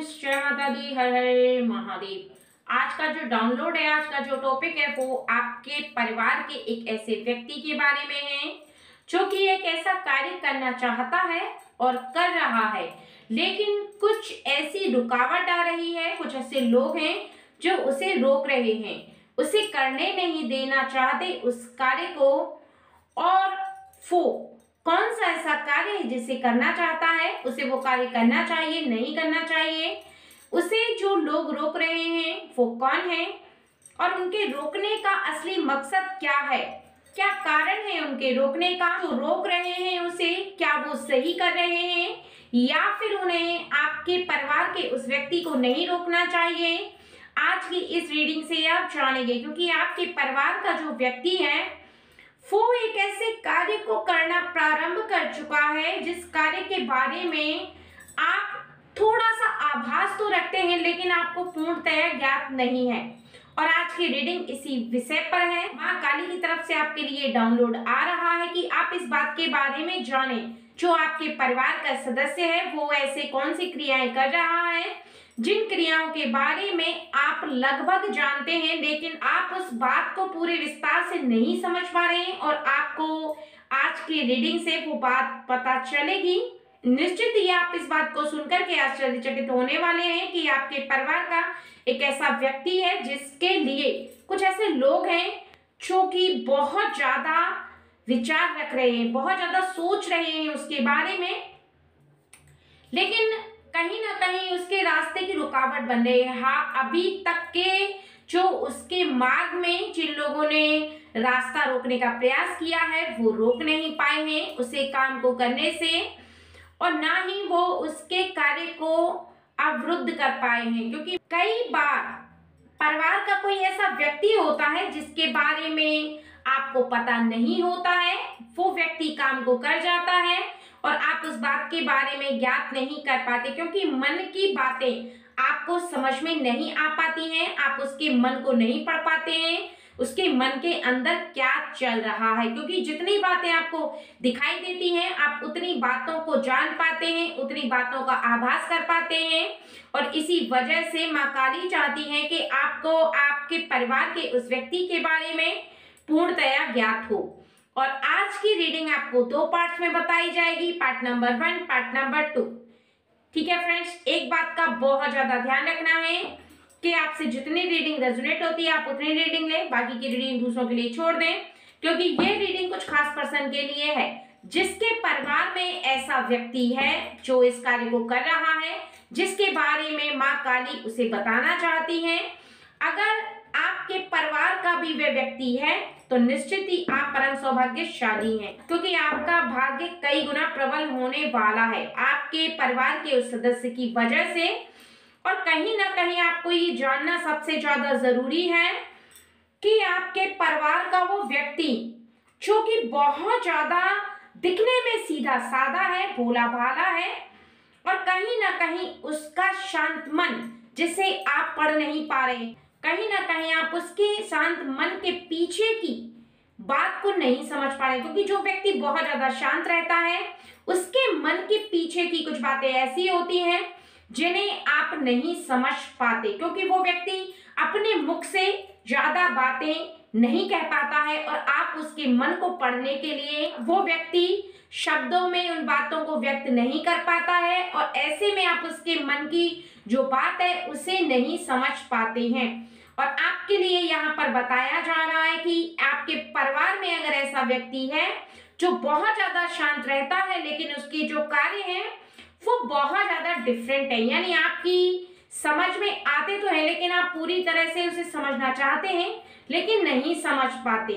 Friends, जय माता दी, हर हर महादेव। आज का जो डाउनलोड है, आज का जो टॉपिक है वो आपके परिवार के एक ऐसे व्यक्ति के बारे में है जो कि एक ऐसा कार्य करना चाहता है और कर रहा है, लेकिन कुछ ऐसी रुकावट आ रही है, कुछ ऐसे लोग हैं जो उसे रोक रहे हैं, उसे करने नहीं देना चाहते उस कार्य को। और वो कौन सा ऐसा कार्य है जिसे करना चाहता है, उसे वो कार्य करना चाहिए, नहीं करना चाहिए, उसे जो लोग रोक रहे हैं वो कौन है और उनके रोकने का असली मकसद क्या है, क्या कारण है उनके रोकने का। जो रोक रहे हैं उसे, क्या वो सही कर रहे हैं या फिर उन्हें आपके परिवार के उस व्यक्ति को नहीं रोकना चाहिए। आज की इस रीडिंग से आप जानेंगे, क्योंकि आपके परिवार का जो व्यक्ति है वो एक ऐसे कार्य को करना प्रारंभ कर चुका है जिस कार्य के बारे में आप थोड़ा सा आभास तो रखते हैं, लेकिन आपको पूर्णतः ज्ञात नहीं है। और आज की रीडिंग इसी विषय पर है। माँ काली की तरफ से आपके लिए डाउनलोड आ रहा है कि आप इस बात के बारे में जानें, जो आपके परिवार का सदस्य है वो ऐसे कौन सी क्रियाएं कर रहा है जिन क्रियाओं के बारे में आप लगभग जानते हैं, लेकिन आप उस बात को पूरे विस्तार से नहीं समझ पा रहे हैं और आपको आज की रीडिंग से वो बात पता चलेगी। निश्चित ही आप इस बात को सुनकर के आश्चर्यचकित होने वाले हैं कि आपके परिवार का एक ऐसा व्यक्ति है जिसके लिए कुछ ऐसे लोग हैं जो कि बहुत ज्यादा विचार रख रहे हैं, बहुत ज्यादा सोच रहे हैं उसके बारे में, लेकिन कहीं ना कहीं उसके रास्ते की रुकावट बन रही है। हाँ, अभी तक के जो उसके मार्ग में जिन लोगों ने रास्ता रोकने का प्रयास किया है वो रोक नहीं पाए हैं उसे काम को करने से, और ना ही वो उसके कार्य को अवरुद्ध कर पाए हैं, क्योंकि कई बार परिवार का कोई ऐसा व्यक्ति होता है जिसके बारे में आपको पता नहीं होता है, वो व्यक्ति काम को कर जाता है और आप उस बात के बारे में ज्ञात नहीं कर पाते, क्योंकि मन की बातें आपको समझ में नहीं आ पाती हैं, आप उसके मन को नहीं पढ़ पाते हैं, उसके मन के अंदर क्या चल रहा है, क्योंकि जितनी बातें आपको दिखाई देती हैं आप उतनी बातों को जान पाते हैं, उतनी बातों का आभास कर पाते हैं। और इसी वजह से माँ काली चाहती हैं कि आपको आपके परिवार के उस व्यक्ति के बारे में पूर्णतया ज्ञात हो। और आज की रीडिंग आपको दो पार्ट्स में बताई जाएगी, पार्ट नंबर 1, पार्ट नंबर 2। ठीक है फ्रेंड्स, एक बात का बहुत ज्यादा ध्यान रखना है कि आपसे जितनी रीडिंग रेजोनेट होती है आप उतनी रीडिंग लें, बाकी की रीडिंग दूसरों के लिए छोड़ दें, क्योंकि ये रीडिंग कुछ खास पर्सन के लिए है जिसके परिवार में ऐसा व्यक्ति है जो इस कार्य को कर रहा है, जिसके बारे में माँ काली उसे बताना चाहती है। अगर आपके परिवार का भी वह व्यक्ति है तो निश्चित ही आप परम सौभाग्यशाली हैं, क्योंकि आपका भाग्य कई गुना प्रबल होने वाला है आपके परिवार के उस सदस्य की वजह से। और कहीं ना कहीं आपको ये जानना सबसे ज्यादा जरूरी है कि आपके परिवार का वो व्यक्ति जो कि बहुत ज्यादा दिखने में सीधा साधा है, भोला भाला है, और कहीं ना कहीं उसका शांत मन जिसे आप पढ़ नहीं पा रहे, कहीं ना कहीं आप उसके शांत मन के पीछे की बात को नहीं समझ पा रहे, क्योंकि जो व्यक्ति बहुत ज्यादा शांत रहता है उसके मन के पीछे की कुछ बातें ऐसी होती हैं जिन्हें आप नहीं समझ पाते, क्योंकि वो व्यक्ति अपने मुख से ज्यादा बातें नहीं कह पाता है और आप उसके मन को पढ़ने के लिए वो व्यक्ति शब्दों में उन बातों को व्यक्त नहीं कर पाता है, और ऐसे में आप उसके मन की जो बात है उसे नहीं समझ पाते हैं। और आपके लिए यहाँ पर बताया जा रहा है कि आपके परिवार में अगर ऐसा व्यक्ति है जो बहुत ज्यादा शांत रहता है, लेकिन उसके जो कार्य हैं वो बहुत ज्यादा डिफरेंट है, यानी आपकी समझ में आते तो है लेकिन आप पूरी तरह से उसे समझना चाहते हैं लेकिन नहीं समझ पाते।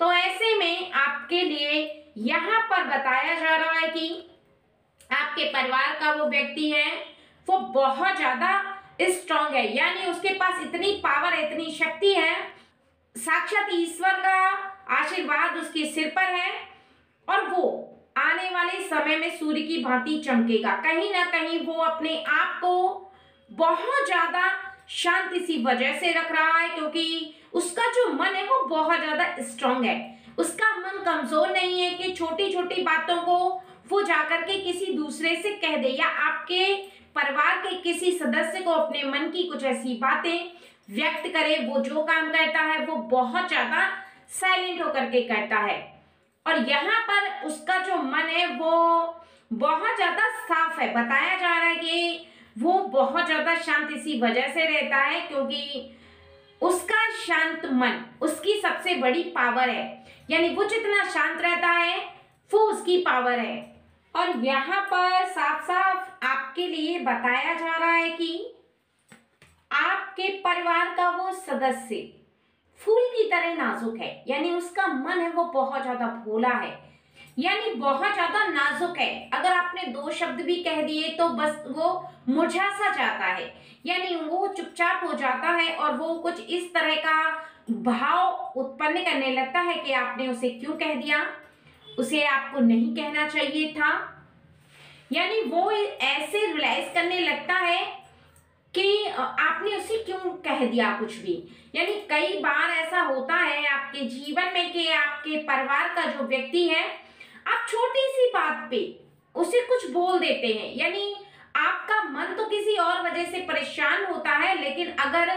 तो ऐसे में आपके लिए यहाँ पर बताया जा रहा है कि आपके परिवार का वो व्यक्ति है वो बहुत ज्यादा स्ट्रांग है, यानी उसके पास इतनी पावर है, इतनी शक्ति है, साक्षात ईश्वर का आशीर्वाद उसके सिर पर है और वो आने वाले समय में सूर्य की भांति चमकेगा। कहीं ना कहीं वो अपने आप को बहुत ज्यादा शांत इसी वजह से रख रहा है क्योंकि उसका जो मन है वो बहुत ज्यादा स्ट्रांग है, उसका मन कमजोर नहीं है कि छोटी छोटी बातों को वो जाकर के किसी दूसरे से कह दे या आपके परिवार के किसी सदस्य को अपने मन की कुछ ऐसी बातें व्यक्त करे, वो जो काम करता है वो बहुत ज्यादा साइलेंट होकर के करता है और यहाँ पर उसका जो मन है वो बहुत ज्यादा साफ है। बताया जा रहा है कि वो बहुत ज्यादा शांत इसी वजह से रहता है क्योंकि उसका शांत मन उसकी सबसे बड़ी पावर है, यानी वो जितना शांत रहता है वो उसकी पावर है। और यहाँ पर साफ साफ आपके लिए बताया जा रहा है कि आपके परिवार का वो सदस्य फूल की तरह नाजुक है, यानी उसका मन है वो बहुत ज्यादा भोला है, यानी बहुत ज्यादा नाजुक है। अगर आपने दो शब्द भी कह दिए तो बस वो मुरझा सा जाता है, यानी वो चुपचाप हो जाता है और वो कुछ इस तरह का भाव उत्पन्न करने लगता है कि आपने उसे क्यों कह दिया, उसे आपको नहीं कहना चाहिए था। यानी वो ऐसे रियलाइज करने लगता है कि आपने उसे क्यों कह दिया कुछ भी। यानी कई बार ऐसा होता है आपके जीवन में कि आपके परिवार का जो व्यक्ति है, आप छोटी सी बात पे उसे कुछ बोल देते हैं, यानी आपका मन तो किसी और वजह से परेशान होता है, लेकिन अगर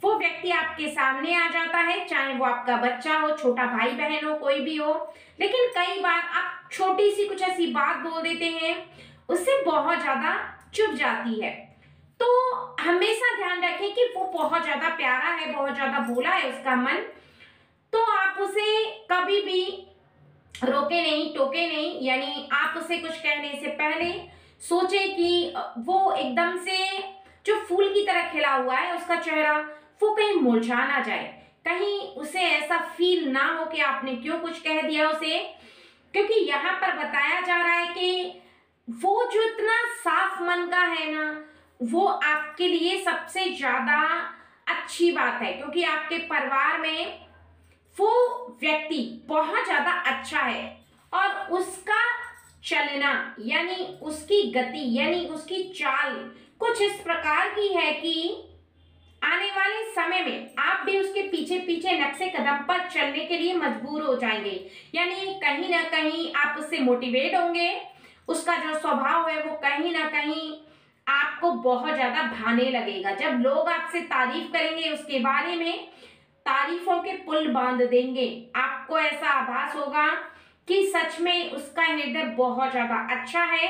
वो व्यक्ति आपके सामने आ जाता है, चाहे वो आपका बच्चा हो, छोटा भाई बहन हो, कोई भी हो, लेकिन कई बार आप छोटी सी कुछ ऐसी बात बोल देते हैं, उससे बहुत ज्यादा चुभ जाती है। तो हमेशा ध्यान रखें कि वो बहुत ज्यादा प्यारा है, बहुत ज्यादा भोला है उसका मन, तो आप उसे कभी भी रोके नहीं, टोके नहीं, यानी आप उसे कुछ कहने से पहले सोचें कि वो एकदम से जो फूल की तरह खिला हुआ है उसका चेहरा वो कहीं मुरझा ना जाए, कहीं उसे ऐसा फील ना हो कि आपने क्यों कुछ कह दिया उसे। क्योंकि यहाँ पर बताया जा रहा है कि वो जो इतना साफ मन का है ना, वो आपके लिए सबसे ज्यादा अच्छी बात है, क्योंकि आपके परिवार में वो व्यक्ति बहुत ज्यादा अच्छा है और उसका चलना यानी उसकी गति यानी उसकी चाल कुछ इस प्रकार की है कि आने वाले समय में आप भी उसके पीछे पीछे नक्शे कदम पर चलने के लिए मजबूर हो जाएंगे, यानी कहीं ना कहीं आप उससे मोटिवेट होंगे। उसका जो स्वभाव है वो कहीं ना कहीं आपको बहुत ज्यादा भाने लगेगा। जब लोग आपसे तारीफ करेंगे उसके बारे में, तारीफों के पुल बांध देंगे, आपको ऐसा आभास होगा कि सच में उसका हृदय बहुत ज्यादा अच्छा है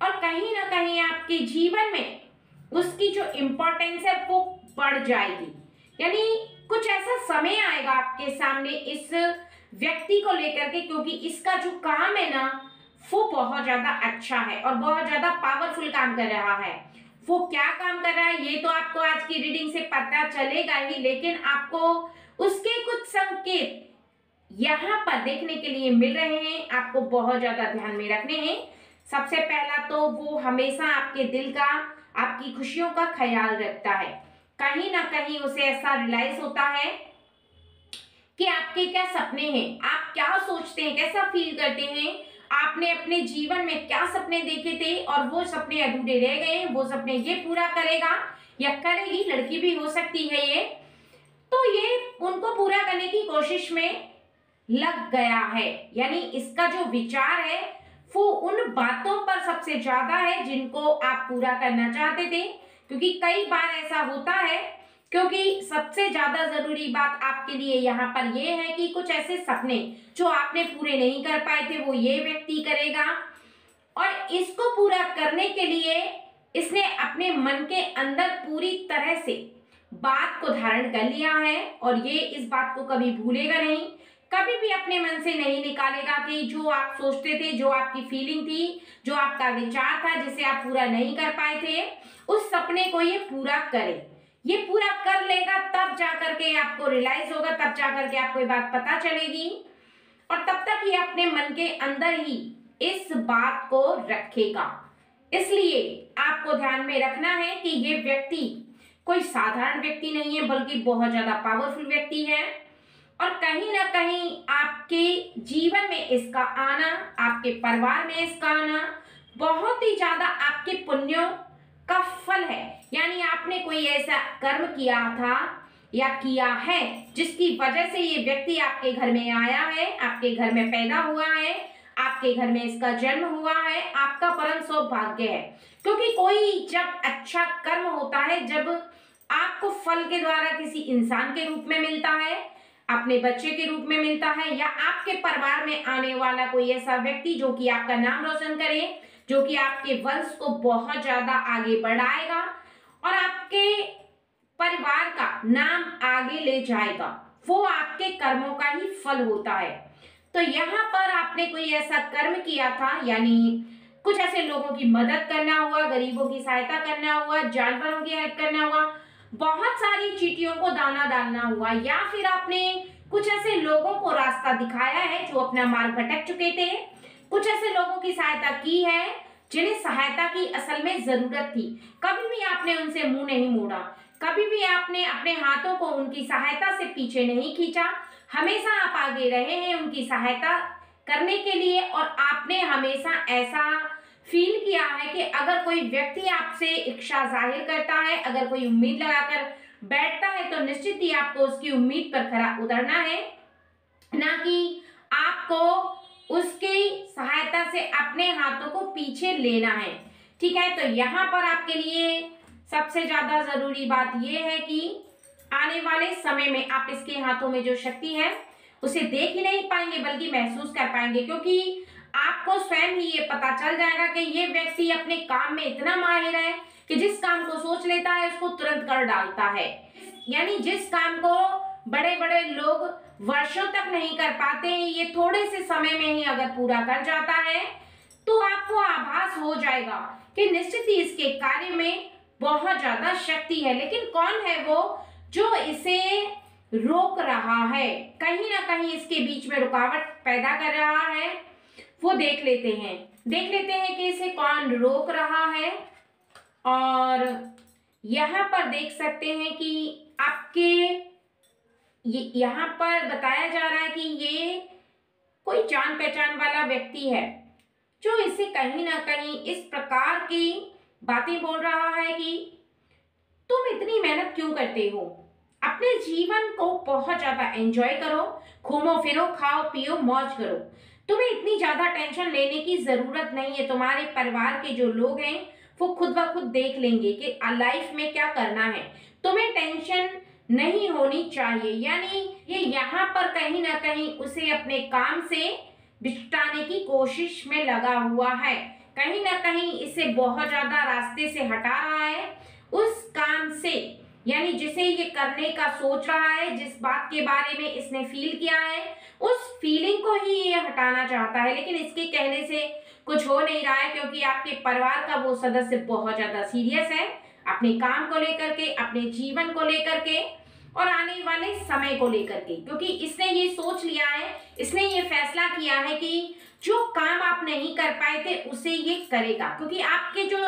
और कहीं ना कहीं आपके जीवन में उसकी जो इम्पोर्टेंस है वो बढ़ जाएगी। यानी कुछ ऐसा समय आएगा आपके सामने इस व्यक्ति को लेकर के, क्योंकि इसका जो काम है ना वो बहुत ज्यादा अच्छा है और बहुत ज्यादा पावरफुल काम कर रहा है। वो क्या काम कर रहा है ये तो आपको आज की रीडिंग से पता चलेगा ही, लेकिन आपको उसके कुछ संकेत यहाँ पर देखने के लिए मिल रहे हैं, आपको बहुत ज्यादा ध्यान में रखने हैं। सबसे पहला तो वो हमेशा आपके दिल का, आपकी खुशियों का ख्याल रखता है। कहीं ना कहीं उसे ऐसा रियलाइज होता है कि आपके क्या सपने हैं, आप क्या सोचते हैं, कैसा फील करते हैं, आपने अपने जीवन में क्या सपने देखे थे और वो सपने अधूरे रह गए, वो सपने ये पूरा करेगा या करेगी, लड़की भी हो सकती है ये, तो ये उनको पूरा करने की कोशिश में लग गया है। यानी इसका जो विचार है वो उन बातों पर सबसे ज्यादा है जिनको आप पूरा करना चाहते थे, क्योंकि कई बार ऐसा होता है, क्योंकि सबसे ज्यादा जरूरी बात आपके लिए यहाँ पर ये है कि कुछ ऐसे सपने जो आपने पूरे नहीं कर पाए थे वो ये व्यक्ति करेगा और इसको पूरा करने के लिए इसने अपने मन के अंदर पूरी तरह से बात को धारण कर लिया है और ये इस बात को कभी भूलेगा नहीं, कभी भी अपने मन से नहीं निकालेगा कि जो आप सोचते थे, जो आपकी फीलिंग थी, जो आपका विचार था जिसे आप पूरा नहीं कर पाए थे, उस सपने को ये पूरा करे। ये पूरा कर लेगा तब जाकर के आपको रियलाइज होगा, तब जाकर के आपको ये बात पता चलेगी और तब तक ये अपने मन के अंदर ही इस बात को रखेगा। इसलिए आपको ध्यान में रखना है कि ये व्यक्ति कोई साधारण व्यक्ति नहीं है, बल्कि बहुत ज्यादा पावरफुल व्यक्ति है और कहीं ना कहीं आपके जीवन में इसका आना, आपके परिवार में इसका आना बहुत ही ज्यादा आपके पुण्यों का फल है। यानी आपने कोई ऐसा कर्म किया था या किया है जिसकी वजह से ये व्यक्ति आपके घर में आया है, आपके घर में पैदा हुआ है, आपके घर में इसका जन्म हुआ है, आपका परम सौभाग्य है। क्योंकि कोई जब अच्छा कर्म होता है, जब आपको फल के द्वारा किसी इंसान के रूप में मिलता है, अपने बच्चे के रूप में मिलता है, या आपके परिवार में आने वाला कोई ऐसा व्यक्ति जो कि आपका नाम रोशन करे, जो कि आपके वंश को बहुत ज्यादा आगे बढ़ाएगा और आपके परिवार का नाम आगे ले जाएगा, वो आपके कर्मों का ही फल होता है। तो यहाँ पर आपने कोई ऐसा कर्म किया था, यानी कुछ ऐसे लोगों की मदद करना हुआ, गरीबों की सहायता करना हुआ, जानवरों की हेल्प करना हुआ, बहुत सारी चींटियों को दाना डालना हुआ, या फिर आपने कुछ ऐसे लोगों को रास्ता दिखाया है जो अपना मार्ग भटक चुके थे, कुछ ऐसे लोगों की सहायता की है जिन्हें सहायता की असल में जरूरत थी। कभी भी आपने उनसे मुंह नहीं मोड़ा, कभी भी आपने अपने हाथों को उनकी सहायता से पीछे नहीं खींचा, हमेशा आप आगे रहे हैं उनकी सहायता करने के लिए। और आपने हमेशा ऐसा फील किया है कि अगर कोई व्यक्ति आपसे इच्छा जाहिर करता है, अगर कोई उम्मीद लगाकर बैठता है, तो निश्चित ही आपको उसकी उम्मीद पर खरा उतरना है, ना कि आपको उसकी सहायता से अपने हाथों को पीछे लेना है। ठीक है, तो यहाँ पर आपके लिए सबसे ज्यादा जरूरी बात यह है कि आने वाले समय में आप इसके हाथों में जो शक्ति है उसे देख ही नहीं पाएंगे, बल्कि महसूस कर पाएंगे, क्योंकि आपको स्वयं ही ये पता चल जाएगा कि ये व्यक्ति अपने काम में इतना माहिर है कि जिस काम को सोच लेता है उसको तुरंत कर डालता है। यानी जिस काम को बड़े बड़े लोग वर्षों तक नहीं कर पाते हैं, ये थोड़े से समय में ही अगर पूरा कर जाता है, तो आपको आभास हो जाएगा कि निश्चित ही इसके कार्य में बहुत ज्यादा शक्ति है। लेकिन कौन है वो जो इसे रोक रहा है, कहीं ना कहीं इसके बीच में रुकावट पैदा कर रहा है, वो देख लेते हैं कि इसे कौन रोक रहा है। और यहाँ पर देख सकते हैं कि आपके यहाँ पर बताया जा रहा है कि ये कोई जान पहचान वाला व्यक्ति है जो इसे कहीं ना कहीं इस प्रकार की बातें बोल रहा है कि तुम इतनी मेहनत क्यों करते हो, अपने जीवन को बहुत ज्यादा एंजॉय करो, घूमो फिरो, खाओ पियो, मौज करो, तुम्हें इतनी ज्यादा टेंशन लेने की जरूरत नहीं है। तुम्हारे परिवार के जो लोग हैं वो खुद ब खुद देख लेंगे कि लाइफ में क्या करना है, तुम्हें टेंशन नहीं होनी चाहिए। यानी ये यहाँ पर कहीं ना कहीं उसे अपने काम से बिछटाने की कोशिश में लगा हुआ है, कहीं ना कहीं इसे बहुत ज्यादा रास्ते से हटा रहा है उस काम से, यानी जिसे ये करने का सोच रहा है, जिस बात के बारे में इसने फील किया है, उस फीलिंग को ही ये हटाना चाहता है। लेकिन इसके कहने से कुछ हो नहीं रहा है, क्योंकि आपके परिवार का वो सदस्य बहुत ज्यादा सीरियस है अपने काम को लेकर के, अपने जीवन को लेकर के और आने वाले समय को लेकर के, क्योंकि इसने ये सोच लिया है, इसने ये फैसला किया है कि जो काम आप नहीं कर पाए थे उसे ये करेगा, क्योंकि आपके जो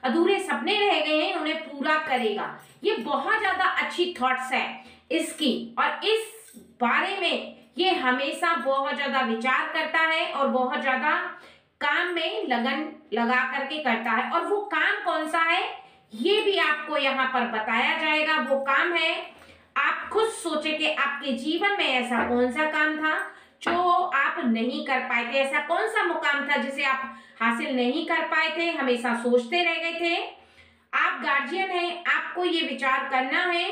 अधूरे सपने रह गए हैं उन्हें पूरा करेगा। ये बहुत ज्यादा अच्छी थॉट्स है इसकी, और इस बारे में ये हमेशा बहुत ज्यादा विचार करता है और बहुत ज्यादा काम में लगन लगा करके करता है। और वो काम कौन सा है ये भी आपको यहाँ पर बताया जाएगा। वो काम है, आप खुद सोचे कि आपके जीवन में ऐसा कौन सा काम था जो आप नहीं कर पाए थे, ऐसा कौन सा मुकाम था जिसे आप हासिल नहीं कर पाए थे, हमेशा सोचते रह गए थे। आप गार्जियन हैं, आपको ये विचार करना है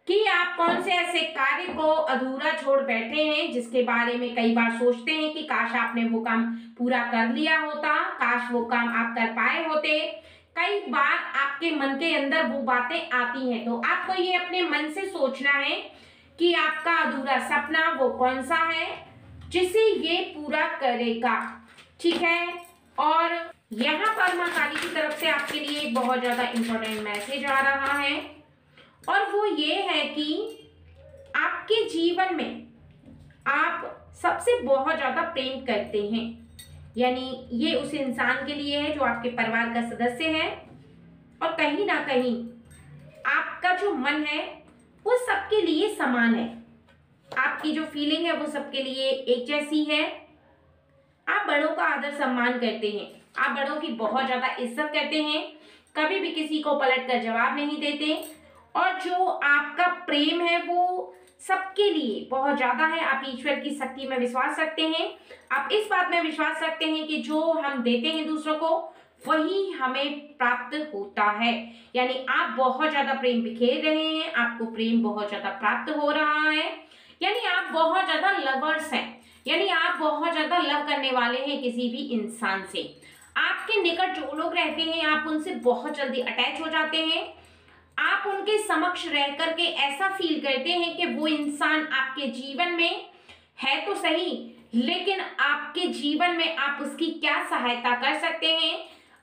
कि आप कौन से ऐसे कार्य को अधूरा छोड़ बैठे हैं जिसके बारे में कई बार सोचते हैं कि काश आपने वो काम पूरा कर लिया होता, काश वो काम आप कर पाए होते। कई बार आपके मन के अंदर वो बातें आती हैं, तो आपको ये अपने मन से सोचना है कि आपका अधूरा सपना वो कौन सा है जिसे ये पूरा करेगा। ठीक है, और यहाँ पर माँ काली की तरफ से आपके लिए एक बहुत ज्यादा इंपॉर्टेंट मैसेज आ रहा है, और वो ये है कि आपके जीवन में आप सबसे बहुत ज्यादा प्रेम करते हैं, यानी ये उस इंसान के लिए है जो आपके परिवार का सदस्य है, और कहीं ना कहीं आपका जो मन है वो सबके लिए समान है, आपकी जो फीलिंग है वो सबके लिए एक जैसी है। आप बड़ों का आदर सम्मान करते हैं, आप बड़ों की बहुत ज्यादा इज्जत करते हैं, कभी भी किसी को पलट कर जवाब नहीं देते, और जो आपका प्रेम है वो सबके लिए बहुत ज्यादा है। आप ईश्वर की शक्ति में विश्वास रखते हैं, आप इस बात में विश्वास रखते हैं कि जो हम देते हैं दूसरों को वही हमें प्राप्त होता है। यानी आप बहुत ज्यादा प्रेम बिखेर रहे हैं, आपको प्रेम बहुत ज्यादा प्राप्त हो रहा है। यानी आप बहुत ज्यादा लवर्स हैं, यानी आप बहुत ज्यादा लव करने वाले हैं किसी भी इंसान से। आपके निकट जो लोग रहते हैं आप उनसे बहुत जल्दी अटैच हो जाते हैं। आप उनके समक्ष रह करके ऐसा फील करते हैं कि वो इंसान आपके जीवन में है तो सही, लेकिन आपके जीवन में आप उसकी क्या सहायता कर सकते हैं,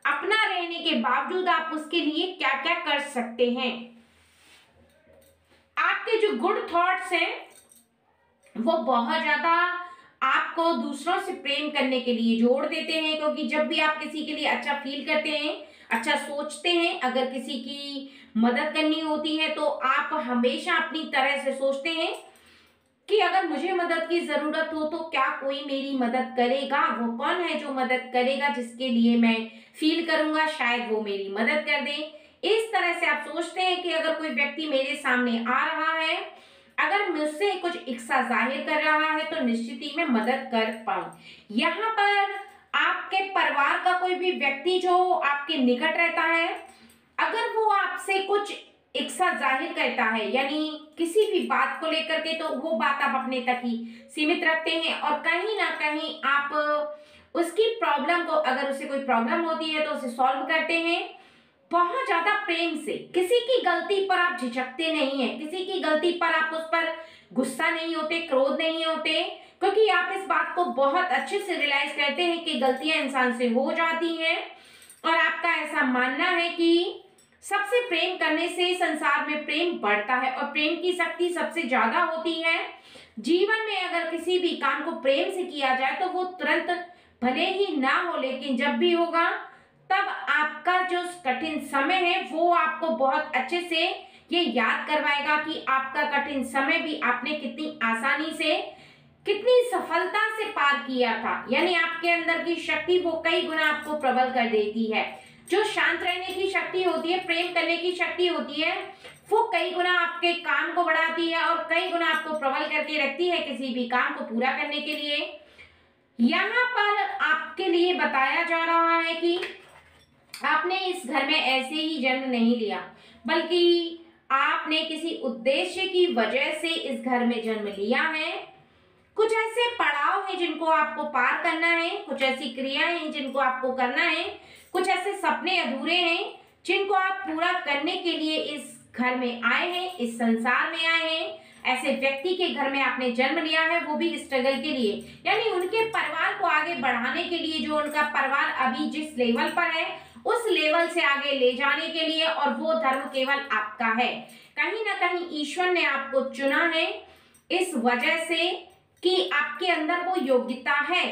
अपना रहने के बावजूद आप उसके लिए क्या क्या कर सकते हैं। आपके जो गुड थॉट्स हैं वो बहुत ज्यादा आपको दूसरों से प्रेम करने के लिए जोड़ देते हैं, क्योंकि जब भी आप किसी के लिए अच्छा फील करते हैं, अच्छा सोचते हैं, अगर किसी की मदद करनी होती है तो आप हमेशा अपनी तरह से सोचते हैं कि अगर मुझे मदद की जरूरत हो तो क्या कोई मेरी मदद करेगा, वो कौन है जो मदद करेगा, जिसके लिए मैं फील करूंगा शायद वो मेरी मदद कर दे। इस तरह से आप सोचते हैं कि अगर कोई व्यक्ति मेरे सामने आ रहा है, अगर मुझसे कुछ इच्छा जाहिर कर रहा है तो निश्चित ही मैं मदद कर पाऊं। यहाँ पर आपके परिवार का कोई भी व्यक्ति जो आपके निकट रहता है, अगर वो आपसे कुछ इच्छा जाहिर करता है, यानी किसी भी बात को लेकर के, तो वो बात आप अपने तक ही सीमित रखते हैं और कहीं ना कहीं आप उसकी प्रॉब्लम को, अगर उसे कोई प्रॉब्लम होती है तो उसे सॉल्व करते हैं बहुत ज्यादा प्रेम से। किसी की गलती पर आप झिझकते नहीं है, किसी की गलती पर आप उस पर गुस्सा नहीं होते, क्रोध नहीं होते, क्योंकि आप इस बात को बहुत अच्छे से रियलाइज करते हैं कि गलतियां इंसान से हो जाती हैं और आपका ऐसा मानना है कि सबसे प्रेम करने से संसार में प्रेम बढ़ता है और प्रेम की शक्ति सबसे ज्यादा होती है। जीवन में अगर किसी भी काम को प्रेम से किया जाए तो वो तुरंत भले ही ना हो, लेकिन जब भी होगा तब आपका जो कठिन समय है वो आपको बहुत अच्छे से ये याद करवाएगा कि आपका कठिन समय भी आपने कितनी आसानी से, कितनी सफलता से पार किया था। यानी आपके अंदर की शक्ति वो कई गुना आपको प्रबल कर देती है। जो शांत रहने की शक्ति होती है, प्रेम करने की शक्ति होती है, वो कई गुना आपके काम को बढ़ाती है और कई गुना आपको प्रबल करके रखती है किसी भी काम को पूरा करने के लिए। यहाँ पर आपके लिए बताया जा रहा है कि आपने इस घर में ऐसे ही जन्म नहीं लिया, बल्कि आपने किसी उद्देश्य की वजह से इस घर में जन्म लिया है। कुछ ऐसे पड़ाव हैं जिनको आपको पार करना है, कुछ ऐसी क्रियाएं हैं जिनको आपको करना है, कुछ ऐसे सपने अधूरे हैं जिनको आप पूरा करने के लिए इस घर में आए हैं, इस संसार में आए हैं। ऐसे व्यक्ति के घर में आपने जन्म लिया है, वो भी स्ट्रगल के लिए, यानी उनके परिवार को आगे बढ़ाने के लिए। जो उनका परिवार अभी जिस लेवल पर है उस लेवल से आगे ले जाने के लिए, और वो धर्म केवल आपका है। कहीं ना कहीं ईश्वर ने आपको चुना है इस वजह से कि आपके अंदर वो योग्यता है,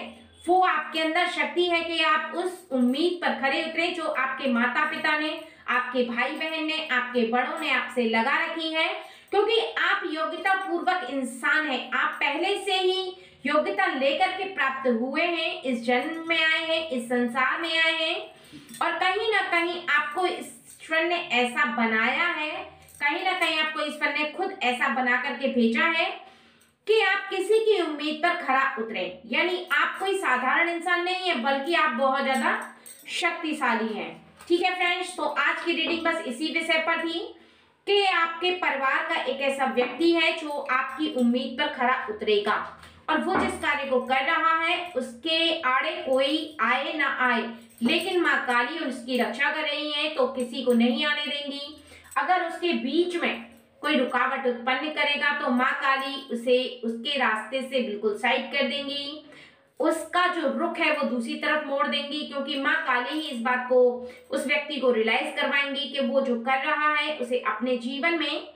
वो आपके अंदर शक्ति है कि आप उस उम्मीद पर खरे उतरे जो आपके माता पिता ने, आपके भाई बहन ने, आपके बड़ों ने आपसे लगा रखी है। क्योंकि आप योग्यता पूर्वक इंसान हैं, आप पहले से ही योग्यता लेकर के प्राप्त हुए हैं, इस जन्म में आए हैं, इस संसार में आए हैं, और कहीं ना कहीं आपको ईश्वर ने ऐसा बनाया है, कहीं ना कहीं आपको ईश्वर ने खुद ऐसा बना करके भेजा है कि आप किसी की उम्मीद पर खरा उतरे। यानी आप कोई साधारण इंसान नहीं है, बल्कि आप बहुत ज्यादा शक्तिशाली हैं। ठीक है फ्रेंड्स, तो आज की रीडिंग बस इसी विषय पर थी कि आपके परिवार का एक ऐसा व्यक्ति है जो आपकी उम्मीद पर खरा उतरेगा, और वो जिस कार्य को कर रहा है उसके आड़े कोई आए ना आए, लेकिन माँ काली उसकी रक्षा कर रही है, तो किसी को नहीं आने देंगी। अगर उसके बीच में कोई रुकावट उत्पन्न करेगा तो माँ काली उसे उसके रास्ते से बिल्कुल साइड कर देंगी, उसका जो रुख है वो दूसरी तरफ मोड़ देंगी, क्योंकि माँ काली ही इस बात को उस व्यक्ति को रियलाइज करवाएंगी कि वो जो कर रहा है उसे अपने जीवन में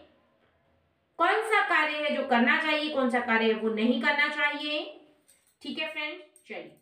कौन सा कार्य है जो करना चाहिए, कौन सा कार्य है वो नहीं करना चाहिए। ठीक है फ्रेंड्स, चलिए।